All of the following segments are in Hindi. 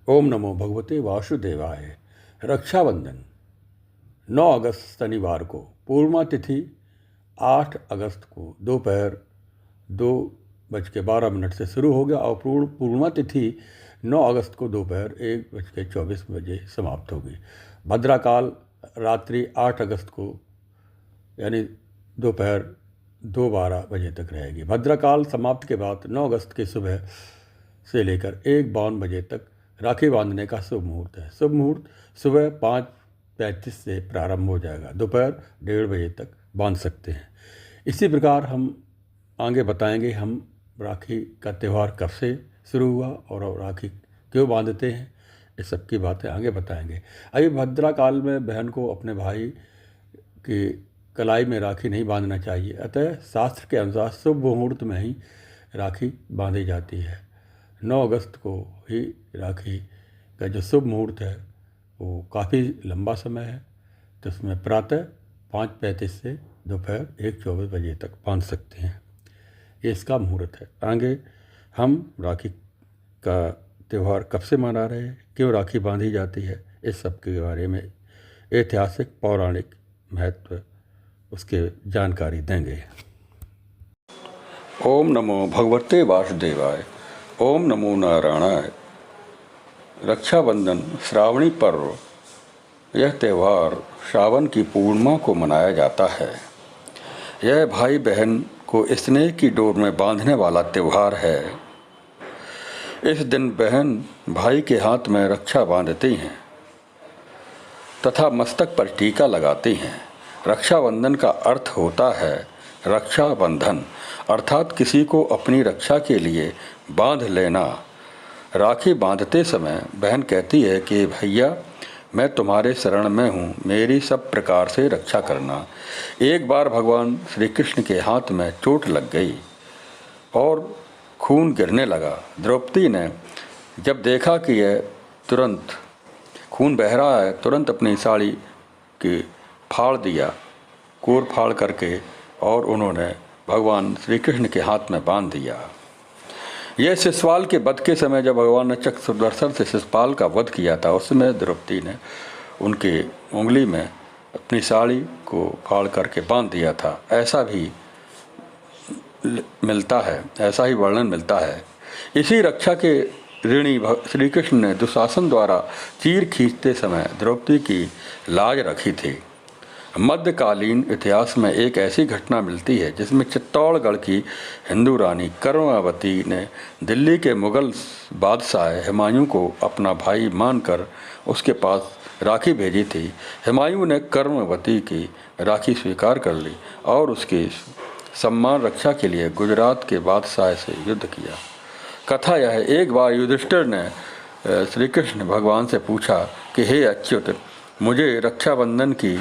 ओम नमो भगवते वासुदेवाय। रक्षाबंधन 9 अगस्त शनिवार को, पूर्णिमा तिथि 8 अगस्त को दोपहर 2:12 से शुरू हो गया और पूर्णिमा तिथि 9 अगस्त को दोपहर 1:24 समाप्त होगी। भद्राकाल रात्रि 8 अगस्त को यानी दोपहर 2:12 तक रहेगी। भद्राकाल समाप्ति के बाद 9 अगस्त की सुबह से लेकर 1:52 तक राखी बांधने का शुभ मुहूर्त है। शुभ मुहूर्त सुबह 5:35 से प्रारंभ हो जाएगा, दोपहर 1:30 तक बांध सकते हैं। इसी प्रकार हम आगे बताएंगे हम राखी का त्यौहार कब से शुरू हुआ और राखी क्यों बांधते हैं, इस सब की बातें आगे बताएंगे। अभी भद्राकाल में बहन को अपने भाई की कलाई में राखी नहीं बांधना चाहिए, अतः शास्त्र के अनुसार शुभ मुहूर्त में ही राखी बांधी जाती है। 9 अगस्त को ही राखी का जो शुभ मुहूर्त है वो काफ़ी लंबा समय है, तो उसमें प्रातः 5:35 से दोपहर 1:24 तक बांध सकते हैं। ये इसका मुहूर्त है। आगे हम राखी का त्यौहार कब से मना रहे हैं, क्यों राखी बांधी जाती है, इस सब के बारे में ऐतिहासिक पौराणिक महत्व उसके जानकारी देंगे। ओम नमो भगवते वासुदेवाय। ओम नमो नारायणाय। रक्षाबंधन श्रावणी पर्व, यह त्यौहार श्रावण की पूर्णिमा को मनाया जाता है। यह भाई बहन को स्नेह की डोर में बांधने वाला त्यौहार है। इस दिन बहन भाई के हाथ में रक्षा बांधती हैं तथा मस्तक पर टीका लगाती हैं। रक्षाबंधन का अर्थ होता है रक्षा बंधन, अर्थात किसी को अपनी रक्षा के लिए बांध लेना। राखी बांधते समय बहन कहती है कि भैया मैं तुम्हारे शरण में हूँ, मेरी सब प्रकार से रक्षा करना। एक बार भगवान श्री कृष्ण के हाथ में चोट लग गई और खून गिरने लगा। द्रौपदी ने जब देखा कि यह तुरंत खून बह रहा है, तुरंत अपनी साड़ी की फाड़ दिया, कोर फाड़ करके, और उन्होंने भगवान श्री कृष्ण के हाथ में बांध दिया। यह शिशुपाल के वध के समय जब भगवान ने चक्र सुदर्शन से शिशुपाल का वध किया था, उस समय द्रौपदी ने उनके उंगली में अपनी साड़ी को फाड़ करके बांध दिया था। ऐसा भी मिलता है, ऐसा ही वर्णन मिलता है। इसी रक्षा के ऋणी श्री कृष्ण ने दुशासन द्वारा चीर खींचते समय द्रौपदी की लाज रखी थी। मध्यकालीन इतिहास में एक ऐसी घटना मिलती है जिसमें चित्तौड़गढ़ की हिंदू रानी कर्मवती ने दिल्ली के मुगल बादशाह हुमायूं को अपना भाई मानकर उसके पास राखी भेजी थी। हुमायूं ने कर्मवती की राखी स्वीकार कर ली और उसकी सम्मान रक्षा के लिए गुजरात के बादशाह से युद्ध किया। कथा यह है, एक बार युधिष्ठिर ने श्री कृष्ण भगवान से पूछा कि हे अच्युत, मुझे रक्षाबंधन की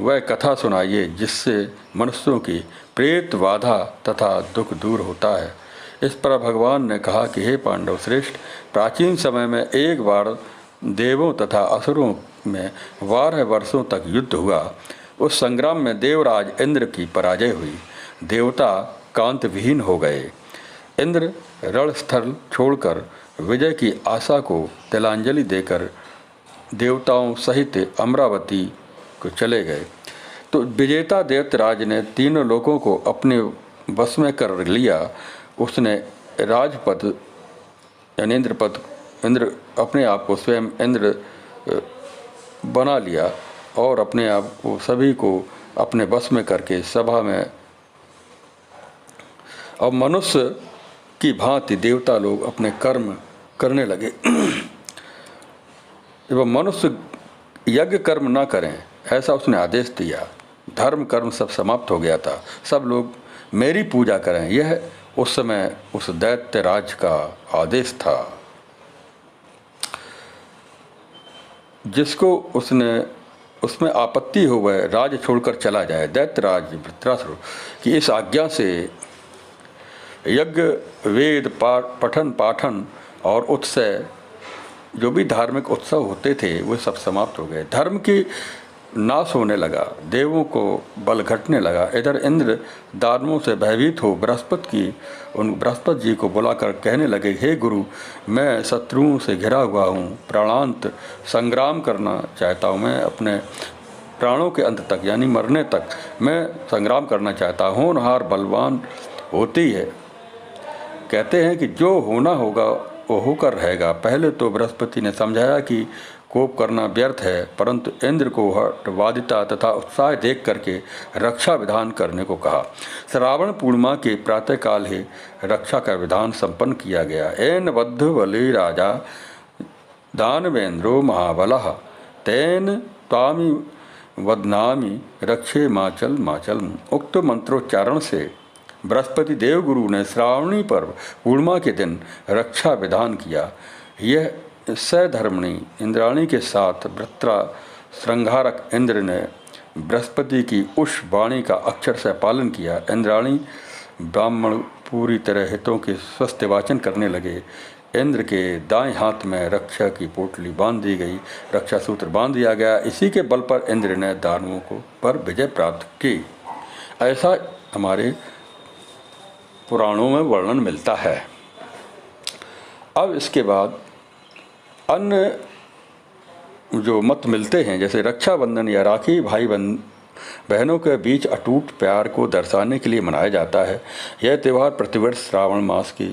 वह कथा सुनाइए जिससे मनुष्यों की प्रेत बाधा तथा दुख दूर होता है। इस पर भगवान ने कहा कि हे पांडव श्रेष्ठ, प्राचीन समय में एक बार देवों तथा असुरों में 12 वर्षों तक युद्ध हुआ। उस संग्राम में देवराज इंद्र की पराजय हुई, देवता कांत विहीन हो गए। इंद्र रणस्थल छोड़कर विजय की आशा को तिलांजलि देकर देवताओं सहित अमरावती को चले गए। तो विजेता दैत्यराज ने तीनों लोगों को अपने वश में कर लिया। उसने राजपद यानी इंद्र अपने आप को स्वयं इंद्र बना लिया और अपने आप को सभी को अपने वश में करके सभा में और मनुष्य की भांति देवता लोग अपने कर्म करने लगे। एवं मनुष्य यज्ञ कर्म न करें, ऐसा उसने आदेश दिया। धर्म कर्म सब समाप्त हो गया था, सब लोग मेरी पूजा करें, यह उस समय उस दैत्य राज का आदेश था। जिसको उसमें आपत्ति हो वह राज छोड़कर चला जाए। दैत्यराज वृत्रासुर की इस आज्ञा से यज्ञ वेद पठन पाठन और उत्सव, जो भी धार्मिक उत्सव होते थे, वे सब समाप्त हो गए। धर्म की नाश होने लगा, देवों को बल घटने लगा। इधर इंद्र दानवों से भयभीत हो बृहस्पति जी को बुलाकर कहने लगे, हे गुरु, मैं शत्रुओं से घिरा हुआ हूँ, प्राणांत संग्राम करना चाहता हूँ। मैं अपने प्राणों के अंत तक यानी मरने तक मैं संग्राम करना चाहता हूँ। होनहार बलवान होती है। कहते हैं कि जो होना होगा वो होकर रहेगा। पहले तो बृहस्पति ने समझाया कि कोप करना व्यर्थ है, परंतु इंद्र को हठवादिता तथा उत्साह देख करके रक्षा विधान करने को कहा। श्रावण पूर्णिमा के प्रातःकाल ही रक्षा का विधान संपन्न किया गया। एन बद्ध बलि राजा दानवेंद्रो महाबलः तेन तामी वदनामी रक्षे माचल माचल। उक्त मंत्रोच्चारण से बृहस्पति देवगुरु ने श्रावणी पर्व पूर्णिमा के दिन रक्षा विधान किया। यह सधर्मणी इंद्राणी के साथ वृत्रा श्रृंगारक इंद्र ने बृहस्पति की उस वाणी का अक्षर से पालन किया। इंद्राणी ब्राह्मण पूरी तरह हितों के स्वस्थ वाचन करने लगे। इंद्र के दाएं हाथ में रक्षा की पोटली बांध दी गई, रक्षा सूत्र बांध दिया गया। इसी के बल पर इंद्र ने दानवों को पर विजय प्राप्त की। ऐसा हमारे पुराणों में वर्णन मिलता है। अब इसके बाद अन्य जो मत मिलते हैं, जैसे रक्षाबंधन या राखी भाई बहनों के बीच अटूट प्यार को दर्शाने के लिए मनाया जाता है। यह त्यौहार प्रतिवर्ष श्रावण मास की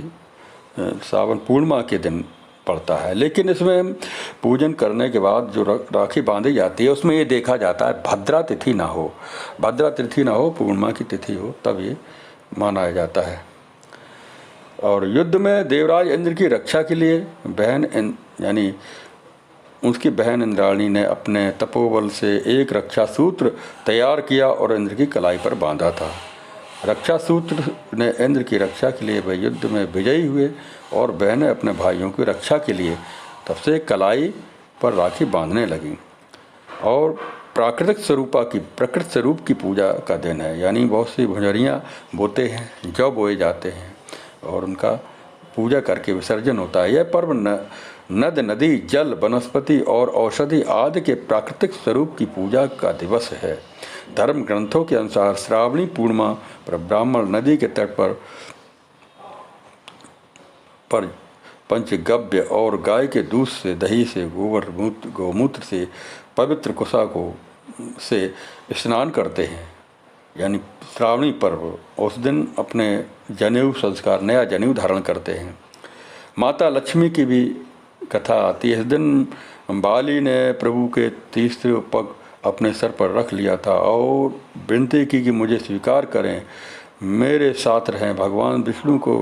श्रावण पूर्णिमा के दिन पड़ता है, लेकिन इसमें पूजन करने के बाद जो राखी बांधी जाती है उसमें ये देखा जाता है भद्रा तिथि ना हो, पूर्णिमा की तिथि हो, तब ये मनाया जाता है। और युद्ध में देवराज इंद्र की रक्षा के लिए यानी उसकी बहन इंद्राणी ने अपने तपोबल से एक रक्षा सूत्र तैयार किया और इंद्र की कलाई पर बांधा था। रक्षा सूत्र ने इंद्र की रक्षा के लिए वे युद्ध में विजयी हुए और बहनें अपने भाइयों की रक्षा के लिए तब से कलाई पर राखी बांधने लगीं। और प्रकृत स्वरूप की पूजा का दिन है, यानी बहुत सी भुजरियाँ बोते हैं, जौ बोए जाते हैं और उनका पूजा करके विसर्जन होता है। यह पर्व नद नदी जल वनस्पति और औषधि आदि के प्राकृतिक स्वरूप की पूजा का दिवस है। धर्म ग्रंथों के अनुसार श्रावणी पूर्णिमा पर ब्राह्मण नदी के तट पर पंचगव्य और गाय के दूध से, दही से, गोमूत्र से पवित्र कुसा से स्नान करते हैं। यानी श्रावणी पर्व उस दिन अपने जनेऊ संस्कार, नया जनेऊ धारण करते हैं। माता लक्ष्मी की भी कथा आती है। इस दिन बाली ने प्रभु के तीसरे पग अपने सर पर रख लिया था और विनती की कि मुझे स्वीकार करें, मेरे साथ रहें। भगवान विष्णु को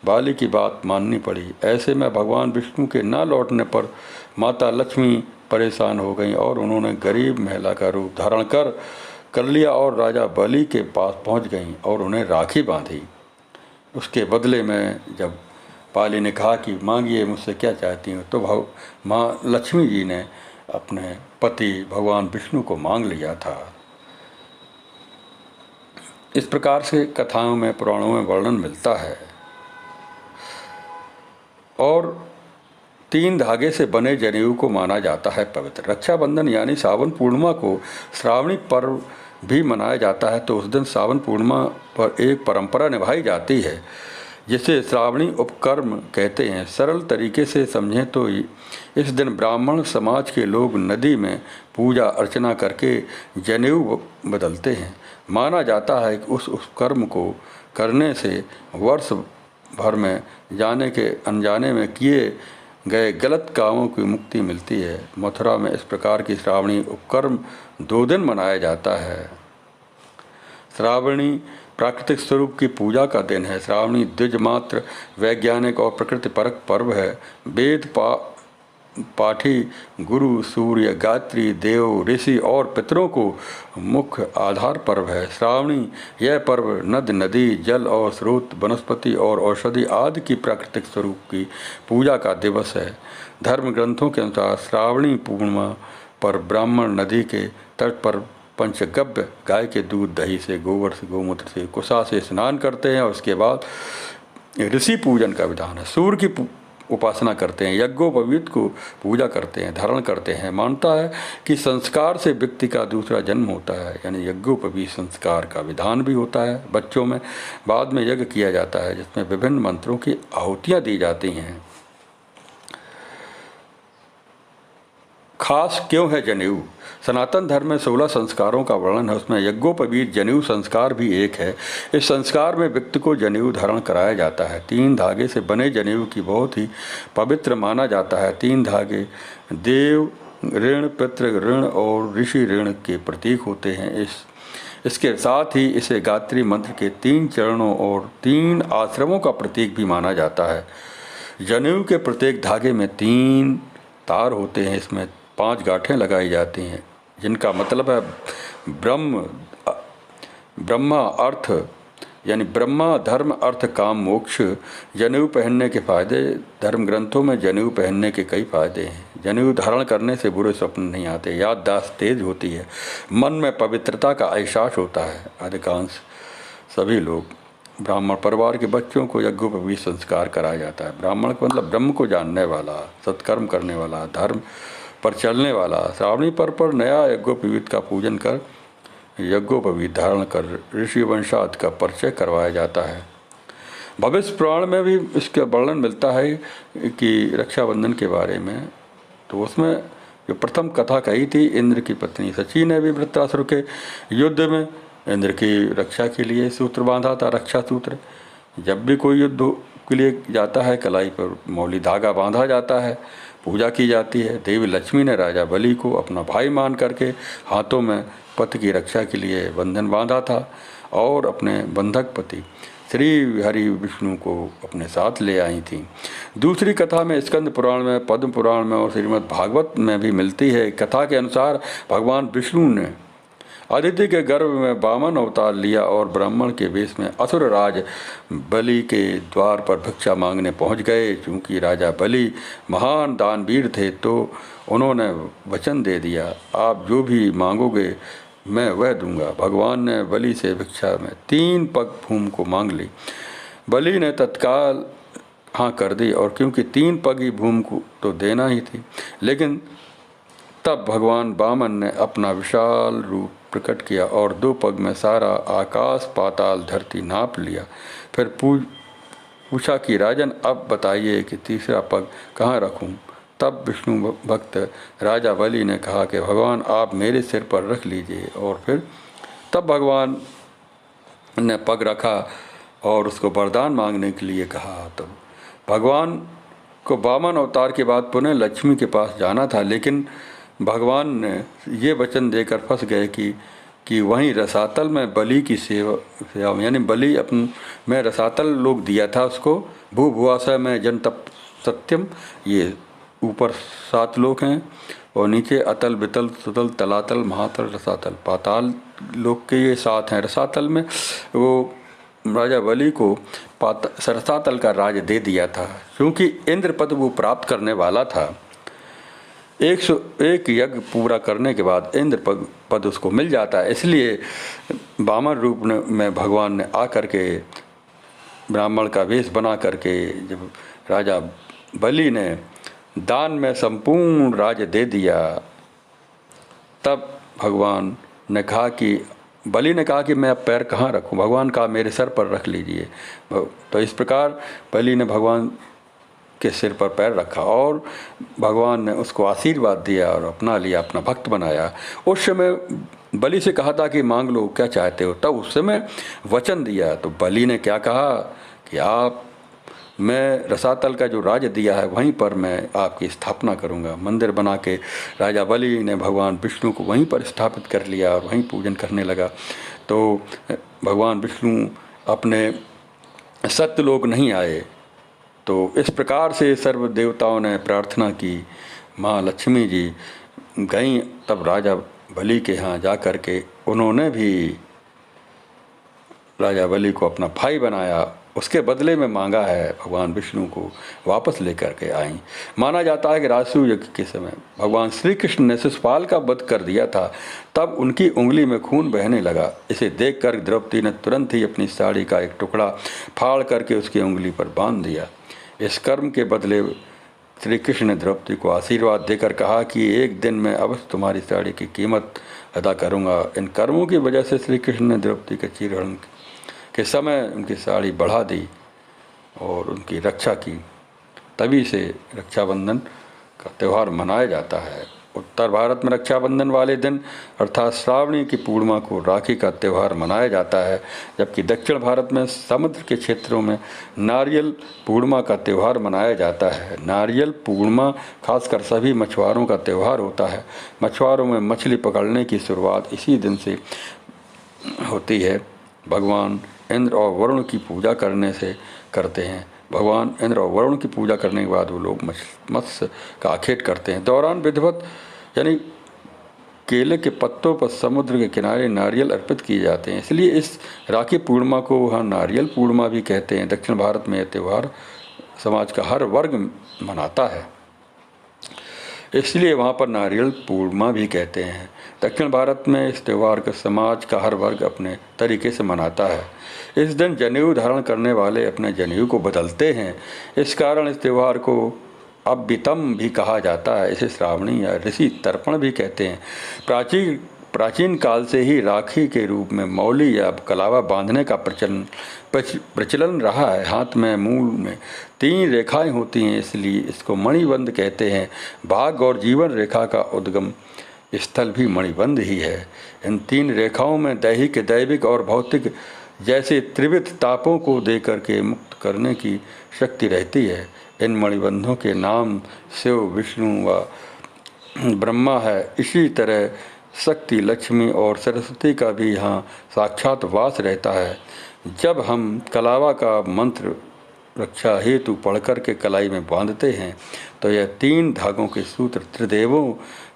बाली की बात माननी पड़ी। ऐसे में भगवान विष्णु के न लौटने पर माता लक्ष्मी परेशान हो गईं और उन्होंने गरीब महिला का रूप धारण कर लिया और राजा बलि के पास पहुंच गईं और उन्हें राखी बांधी। उसके बदले में जब बाली ने कहा कि मांगिए, मुझसे क्या चाहती हो, तो माँ लक्ष्मी जी ने अपने पति भगवान विष्णु को मांग लिया था। इस प्रकार से कथाओं में, पुराणों में वर्णन मिलता है। और 3 धागे से बने जनेऊ को माना जाता है पवित्र। रक्षाबंधन यानी सावन पूर्णिमा को श्रावणी पर्व भी मनाया जाता है, तो उस दिन सावन पूर्णिमा पर एक परंपरा निभाई जाती है जिसे श्रावणी उपकर्म कहते हैं। सरल तरीके से समझें तो इस दिन ब्राह्मण समाज के लोग नदी में पूजा अर्चना करके जनेऊ बदलते हैं। माना जाता है कि उस उपकर्म को करने से वर्ष भर में जाने के अनजाने में किए गए गलत कामों की मुक्ति मिलती है। मथुरा में इस प्रकार की श्रावणी उपकर्म 2 दिन मनाया जाता है। श्रावणी प्राकृतिक स्वरूप की पूजा का दिन है। श्रावणी द्विज मात्र वैज्ञानिक और प्रकृति परक पर्व है। वेद पाठी गुरु, सूर्य, गायत्री, देव, ऋषि और पितरों को मुख्य आधार पर्व है। श्रावणी यह पर्व नद नदी जल और स्रोत, वनस्पति और औषधि आदि की प्राकृतिक स्वरूप की पूजा का दिवस है। धर्म ग्रंथों के अनुसार श्रावणी पूर्णिमा पर ब्राह्मण नदी के तट पर पंचगव्य गाय के दूध, दही से, गोबर से, गोमूत्र से, कुसा से स्नान करते हैं और उसके बाद ऋषि पूजन का विधान है। सूर्य की उपासना करते हैं, यज्ञोपवीत को पूजा करते हैं, धारण करते हैं। मानता है कि संस्कार से व्यक्ति का दूसरा जन्म होता है, यानी यज्ञोपवीत संस्कार का विधान भी होता है बच्चों में। बाद में यज्ञ किया जाता है जिसमें विभिन्न मंत्रों की आहुतियाँ दी जाती हैं। खास क्यों है जनेऊ? सनातन धर्म में 16 संस्कारों का वर्णन है, उसमें यज्ञोपवीत जनेऊ संस्कार भी एक है। इस संस्कार में व्यक्ति को जनेऊ धारण कराया जाता है। 3 धागे से बने जनेऊ की बहुत ही पवित्र माना जाता है। 3 धागे देव ऋण, पितृ ऋण और ऋषि ऋण के प्रतीक होते हैं। इसके साथ ही इसे गायत्री मंत्र के 3 चरणों और 3 आश्रमों का प्रतीक भी माना जाता है। जनेऊ के प्रत्येक धागे में 3 तार होते हैं। इसमें 5 गांठें लगाई जाती हैं जिनका मतलब है ब्रह्मा अर्थ, यानी ब्रह्मा धर्म अर्थ काम मोक्ष। जनेऊ पहनने के फायदे। धर्म ग्रंथों में जनेऊ पहनने के कई फायदे हैं। जनेऊ धारण करने से बुरे स्वप्न नहीं आते, याददाश्त तेज होती है, मन में पवित्रता का एहसास होता है। अधिकांश सभी लोग ब्राह्मण परिवार के बच्चों को यज्ञोपवीत संस्कार कराया जाता है। ब्राह्मण का मतलब ब्रह्म को जानने वाला, सत्कर्म करने वाला, धर्म पर चलने वाला। श्रावणी पर्व पर नया यज्ञोपवीत का पूजन कर यज्ञोपवीत धारण कर ऋषि वंशाद का परिचय करवाया जाता है। भविष्य पुराण में भी इसका वर्णन मिलता है कि रक्षाबंधन के बारे में। तो उसमें जो प्रथम कथा कही थी, इंद्र की पत्नी सची ने भी वृत्रासुर के युद्ध में इंद्र की रक्षा के लिए सूत्र बांधा था, रक्षा सूत्र। जब भी कोई युद्ध के लिए जाता है, कलाई पर मौली धागा बांधा जाता है, पूजा की जाती है। देवी लक्ष्मी ने राजा बलि को अपना भाई मान करके हाथों में पति की रक्षा के लिए बंधन बांधा था और अपने बंधक पति श्री हरि विष्णु को अपने साथ ले आई थी। दूसरी कथा में स्कंद पुराण में, पद्म पुराण में और श्रीमद् भागवत में भी मिलती है। कथा के अनुसार भगवान विष्णु ने अदिति के गर्भ में वामन अवतार लिया और ब्राह्मण के वेश में असुर राज बलि के द्वार पर भिक्षा मांगने पहुंच गए। चूंकि राजा बलि महान दानवीर थे तो उन्होंने वचन दे दिया, आप जो भी मांगोगे मैं वह दूंगा। भगवान ने बलि से भिक्षा में 3 पग भूमि को मांग ली। बलि ने तत्काल हाँ कर दी, और क्योंकि 3 पग ही भूमि को तो देना ही थी। लेकिन तब भगवान वामन ने अपना विशाल रूप प्रकट किया और 2 पग में सारा आकाश पाताल धरती नाप लिया। फिर पूछा कि राजन अब बताइए कि तीसरा पग कहाँ रखूं? तब विष्णु भक्त राजा बलि ने कहा कि भगवान आप मेरे सिर पर रख लीजिए। और फिर तब भगवान ने पग रखा और उसको वरदान मांगने के लिए कहा। तब भगवान को वामन अवतार के बाद पुनः लक्ष्मी के पास जाना था, लेकिन भगवान ने ये वचन देकर फंस गए कि वहीं रसातल में बलि की सेवा यानी बलि में रसातल लोग दिया था उसको। भू भुआशय में जन तप सत्यम, ये ऊपर 7 लोक हैं और नीचे अतल बितल सुतल तलातल महातल रसातल पाताल लोक के ये 7 हैं। रसातल में वो राजा बलि को रसातल का राज दे दिया था। क्योंकि इंद्र पद वो प्राप्त करने वाला था, 101 यज्ञ पूरा करने के बाद इंद्र पद उसको मिल जाता है। इसलिए वामन रूप में भगवान ने आकर के ब्राह्मण का वेश बना करके जब राजा बलि ने दान में संपूर्ण राज्य दे दिया, तब भगवान ने कहा कि बलि ने कहा कि मैं अब पैर कहाँ रखूं? भगवान कहा मेरे सर पर रख लीजिए। तो इस प्रकार बलि ने भगवान के सिर पर पैर रखा और भगवान ने उसको आशीर्वाद दिया और अपना लिया, अपना भक्त बनाया। उस समय बलि से कहा था कि मांग लो क्या चाहते हो, तब उस समय वचन दिया। तो बलि ने क्या कहा कि आप मैं रसातल का जो राज्य दिया है वहीं पर मैं आपकी स्थापना करूंगा। मंदिर बना के राजा बलि ने भगवान विष्णु को वहीं पर स्थापित कर लिया और वहीं पूजन करने लगा। तो भगवान विष्णु अपने सत्यलोक नहीं आए। तो इस प्रकार से सर्व देवताओं ने प्रार्थना की। माँ लक्ष्मी जी गईं, तब राजा बलि के यहाँ जा कर के उन्होंने भी राजा बलि को अपना भाई बनाया, उसके बदले में मांगा है, भगवान विष्णु को वापस लेकर के आई। माना जाता है कि राजसूय यज्ञ के समय भगवान श्री कृष्ण ने शिशुपाल का वध कर दिया था, तब उनकी उंगली में खून बहने लगा। इसे देखकर द्रौपदी ने तुरंत ही अपनी साड़ी का एक टुकड़ा फाड़ करके उसकी उंगली पर बांध दिया। इस कर्म के बदले श्री कृष्ण ने द्रौपदी को आशीर्वाद देकर कहा कि एक दिन मैं अवश्य तुम्हारी साड़ी की कीमत अदा करूंगा। इन कर्मों की वजह से श्री कृष्ण ने द्रौपदी के चीरहरण के समय उनकी साड़ी बढ़ा दी और उनकी रक्षा की। तभी से रक्षाबंधन का त्यौहार मनाया जाता है। उत्तर भारत में रक्षाबंधन वाले दिन अर्थात श्रावणी की पूर्णिमा को राखी का त्यौहार मनाया जाता है, जबकि दक्षिण भारत में समुद्र के क्षेत्रों में नारियल पूर्णिमा का त्यौहार मनाया जाता है। नारियल पूर्णिमा खासकर सभी मछुआरों का त्यौहार होता है। मछुआरों में मछली पकड़ने की शुरुआत इसी दिन से होती है। भगवान इंद्र और वरुण की पूजा करने से करते हैं। भगवान इंद्र और वरुण की पूजा करने के बाद वो लोग मत्स्य का आखेट करते हैं। दौरान विधिवत यानी केले के पत्तों पर समुद्र के किनारे नारियल अर्पित किए जाते हैं, इसलिए इस राखी पूर्णिमा को वहाँ नारियल पूर्णिमा भी कहते हैं। दक्षिण भारत में यह त्यौहार समाज का हर वर्ग मनाता है, इसलिए वहाँ पर नारियल पूर्णिमा भी कहते हैं। दक्षिण भारत में इस त्यौहार को समाज का हर वर्ग अपने तरीके से मनाता है। इस दिन जनेऊ धारण करने वाले अपने जनेऊ को बदलते हैं। इस कारण इस त्यौहार को अब्बितम भी कहा जाता है। इसे श्रावणी या ऋषि तर्पण भी कहते हैं। प्राचीन काल से ही राखी के रूप में मौली या कलावा बांधने का प्रचलन रहा है। हाथ में मूल में 3 रेखाएं होती हैं, इसलिए इसको मणिबंध कहते हैं। भाग्य और जीवन रेखा का उद्गम स्थल भी मणिबंध ही है। इन 3 रेखाओं में दैहिक, दैविक और भौतिक जैसे त्रिविध तापों को देकर के मुक्त करने की शक्ति रहती है। इन मणिबंधों के नाम शिव, विष्णु व ब्रह्मा है। इसी तरह शक्ति, लक्ष्मी और सरस्वती का भी यहाँ साक्षात वास रहता है। जब हम कलावा का मंत्र रक्षा हेतु पढ़कर के कलाई में बांधते हैं तो यह 3 धागों के सूत्र त्रिदेवों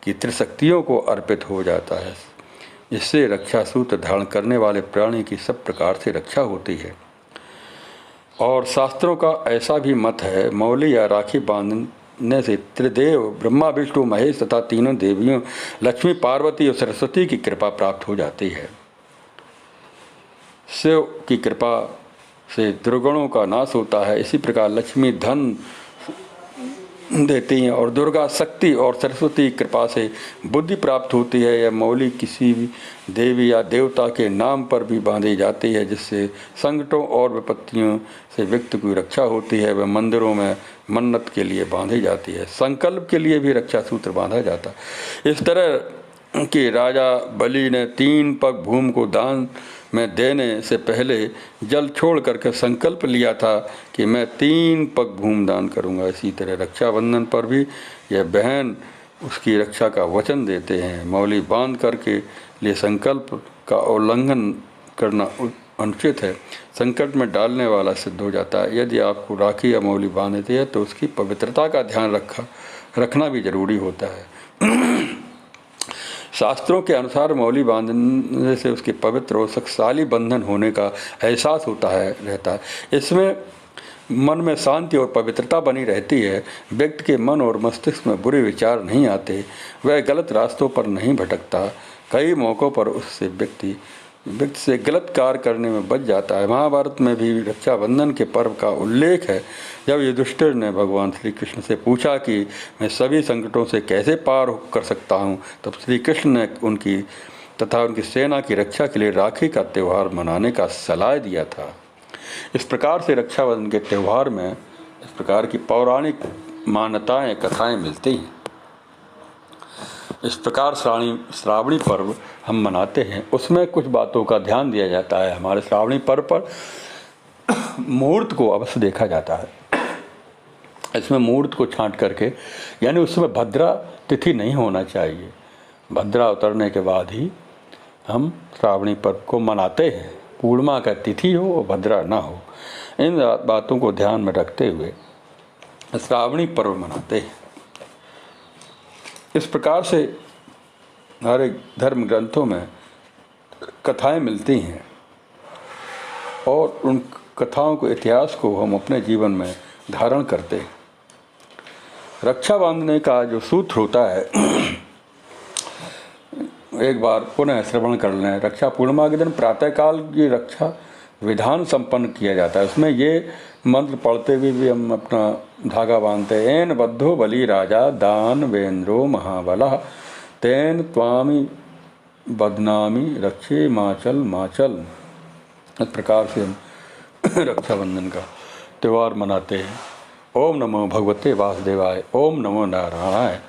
की त्रिशक्तियों को अर्पित हो जाता है। इससे रक्षा सूत्र धारण करने वाले प्राणी की सब प्रकार से रक्षा होती है। और शास्त्रों का ऐसा भी मत है, मौली या राखी बांधने से त्रिदेव ब्रह्मा, विष्णु, महेश तथा तीनों देवियों लक्ष्मी, पार्वती और सरस्वती की कृपा प्राप्त हो जाती है। शिव की कृपा से दुर्गुणों का नाश होता है। इसी प्रकार लक्ष्मी धन देती हैं और दुर्गा शक्ति और सरस्वती कृपा से बुद्धि प्राप्त होती है। यह मौली किसी भी देवी या देवता के नाम पर भी बांधी जाती है, जिससे संकटों और विपत्तियों से व्यक्ति की रक्षा होती है। वह मंदिरों में मन्नत के लिए बांधी जाती है। संकल्प के लिए भी रक्षा सूत्र बांधा जाता है। इस तरह कि राजा बलि ने 3 पग भूमि को दान में देने से पहले जल छोड़ करके संकल्प लिया था कि मैं 3 पग भूमि दान करूंगा। इसी तरह रक्षाबंधन पर भी यह बहन उसकी रक्षा का वचन देते हैं। मौली बांध करके लिए संकल्प का उल्लंघन करना अनुचित है, संकट में डालने वाला सिद्ध हो जाता है। यदि आपको राखी या मौली बांधते हैं तो उसकी पवित्रता का ध्यान रखना भी जरूरी होता है। शास्त्रों के अनुसार मौली बांधने से उसके पवित्र और शक्तिशाली बंधन होने का एहसास रहता है। इसमें मन में शांति और पवित्रता बनी रहती है। व्यक्ति के मन और मस्तिष्क में बुरे विचार नहीं आते, वह गलत रास्तों पर नहीं भटकता। कई मौक़ों पर उससे व्यक्ति से गलत कार्य करने में बच जाता है। महाभारत में भी रक्षाबंधन के पर्व का उल्लेख है। जब युधिष्ठिर ने भगवान श्री कृष्ण से पूछा कि मैं सभी संकटों से कैसे पार कर सकता हूँ, तब श्री कृष्ण ने उनकी तथा उनकी सेना की रक्षा के लिए राखी का त्यौहार मनाने का सलाह दिया था। इस प्रकार से रक्षाबंधन के त्यौहार में इस प्रकार की पौराणिक मान्यताएं, कथाएं मिलती हैं। इस प्रकार श्रावणी पर्व हम मनाते हैं, उसमें कुछ बातों का ध्यान दिया जाता है। हमारे श्रावणी पर्व पर मुहूर्त को अवश्य देखा जाता है। इसमें मुहूर्त को छांट करके, यानी उसमें भद्रा तिथि नहीं होना चाहिए। भद्रा उतरने के बाद ही हम श्रावणी पर्व को मनाते हैं। पूर्णिमा का तिथि हो और भद्रा ना हो, इन बातों को ध्यान में रखते हुए श्रावणी पर्व मनाते हैं। इस प्रकार से हमारे धर्म ग्रंथों में कथाएं मिलती हैं और उन कथाओं को, इतिहास को हम अपने जीवन में धारण करते हैं। रक्षा बांधने का जो सूत्र होता है, एक बार पुनः श्रवण कर लें। रक्षा पूर्णिमा के दिन प्रातःकाल की रक्षा विधान संपन्न किया जाता है। उसमें ये मंत्र पढ़ते हुए भी हम अपना धागा बांधते हैं। एन बद्धो बलि राजा दान वेंद्रो महाबलः तेन त्वामि बदनामी रक्षे माचल माचल। इस प्रकार से हम रक्षाबंधन का त्यौहार मनाते हैं। ओम नमो भगवते वासुदेवाय। ओम नमो नारायणाय।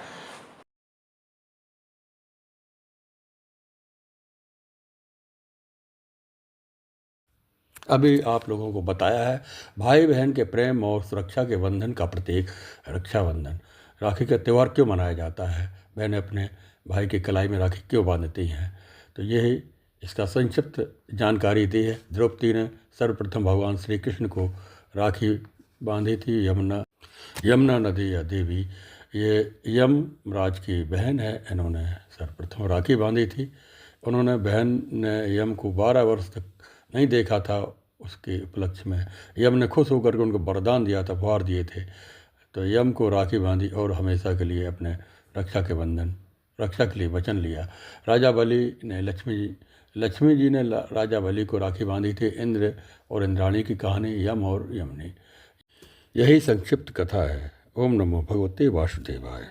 अभी आप लोगों को बताया है भाई बहन के प्रेम और सुरक्षा के बंधन का प्रतीक रक्षाबंधन। राखी का त्यौहार क्यों मनाया जाता है, बहनें अपने भाई की कलाई में राखी क्यों बांधती हैं, तो यही इसका संक्षिप्त जानकारी दी है। द्रौपदी ने सर्वप्रथम भगवान श्री कृष्ण को राखी बांधी थी। यमुना नदी या देवी, ये यमराज की बहन है, इन्होंने सर्वप्रथम राखी बांधी थी। उन्होंने बहन ने यम को 12 वर्ष तक नहीं देखा था। उसके उपलक्ष्य में यम ने खुश होकर के उनको वरदान दिया था, उपहार दिए थे। तो यम को राखी बांधी और हमेशा के लिए अपने रक्षा के लिए वचन लिया। राजा बलि ने लक्ष्मी जी ने राजा बलि को राखी बांधी थी। इंद्र और इंद्राणी की कहानी, यम और यमनी। यही संक्षिप्त कथा है। ओम नमो भगवते वासुदेवाय।